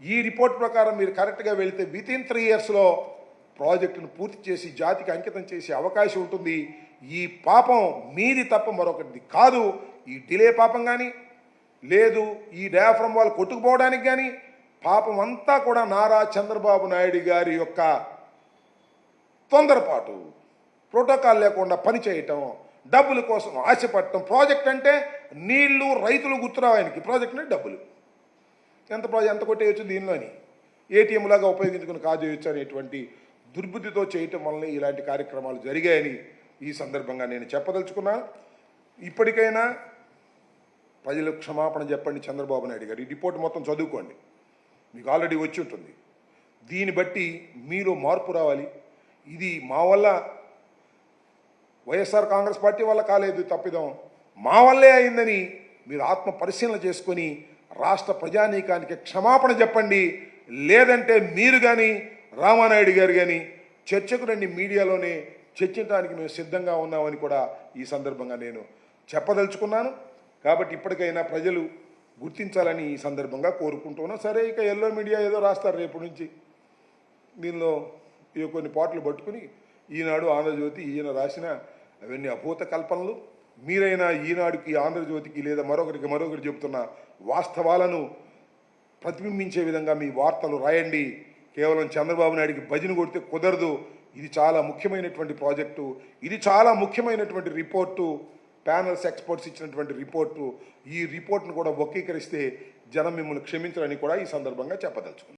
ఈ రిపోర్ట్ ప్రకారం మీరు కరెక్ట్గా వెళితే వితిన్ 3 ఇయర్స్లో ప్రాజెక్టును పూర్తి చేసి జాతికి అంకితం చేసే అవకాశం ఉంటుంది. ఈ పాపం మీది తప్ప మరొకటి కాదు. ఈ డిలే పాపం కానీ లేదు ఈ డయాఫ్రమ్ వాళ్ళు కొట్టుకుపోవడానికి కానీ పాపం అంతా కూడా నారా చంద్రబాబు నాయుడు గారి యొక్క తొందరపాటు, ప్రోటోకాల్ లేకుండా పనిచేయటం, డబ్బుల కోసం ఆశపడటం. ప్రాజెక్ట్ అంటే నీళ్లు రైతులు గుర్తురావు ఆయనకి, ప్రాజెక్ట్ అంటే డబ్బులు. ఎంత కొట్టేయచ్చు దీనిలోని, ఏటీఎం లాగా ఉపయోగించుకుని కాజేయచ్చు అనేటువంటి దుర్బుద్ధితో చేయటం వల్లనే ఇలాంటి కార్యక్రమాలు జరిగాయని ఈ సందర్భంగా నేను చెప్పదలుచుకున్నాను. ఇప్పటికైనా ప్రజలకు క్షమాపణ చెప్పండి చంద్రబాబు నాయుడు గారు. ఈ రిపోర్ట్ మొత్తం చదువుకోండి, మీకు ఆల్రెడీ వచ్చి ఉంటుంది. దీన్ని బట్టి మీలో మార్పు రావాలి. ఇది మా వల్ల వైఎస్ఆర్ కాంగ్రెస్ పార్టీ వల్ల కాలేదు తప్పిదం, మా వల్లే అయిందని మీరు ఆత్మ పరిశీలన చేసుకొని రాష్ట్ర ప్రజానీకానికి క్షమాపణ చెప్పండి. లేదంటే మీరు కానీ రామానాయుడు గారు కానీ చర్చకు రండి, మీడియాలోనే చర్చించడానికి మేము సిద్ధంగా ఉన్నామని కూడా ఈ సందర్భంగా నేను చెప్పదలుచుకున్నాను. కాబట్టి ఇప్పటికైనా ప్రజలు గుర్తించాలని ఈ సందర్భంగా కోరుకుంటున్నాం. సరే, ఇక ఎల్లో మీడియా ఏదో రాస్తారు రేపు నుంచి, దీనిలో కొన్ని పాటలు పట్టుకుని ఈనాడు ఆంధ్రజ్యోతి ఈయన రాసిన అవన్నీ అభూత కల్పనలు. మీరైనా ఈనాడుకి ఆంధ్రజ్యోతికి లేదా మరొకరికి చెబుతున్న వాస్తవాలను ప్రతిబింబించే విధంగా మీ వార్తలు రాయండి. కేవలం చంద్రబాబు నాయుడికి భజన కొడితే కుదరదు. ఇది చాలా ముఖ్యమైనటువంటి ప్రాజెక్టు, ఇది చాలా ముఖ్యమైనటువంటి రిపోర్టు, ప్యానల్స్ ఎక్స్పర్ట్స్ ఇచ్చినటువంటి రిపోర్టు. ఈ రిపోర్ట్ను కూడా వక్రీకరిస్తే జనం మిమ్మల్ని క్షమించరని కూడా ఈ సందర్భంగా చెప్పదలుచుకున్నాను.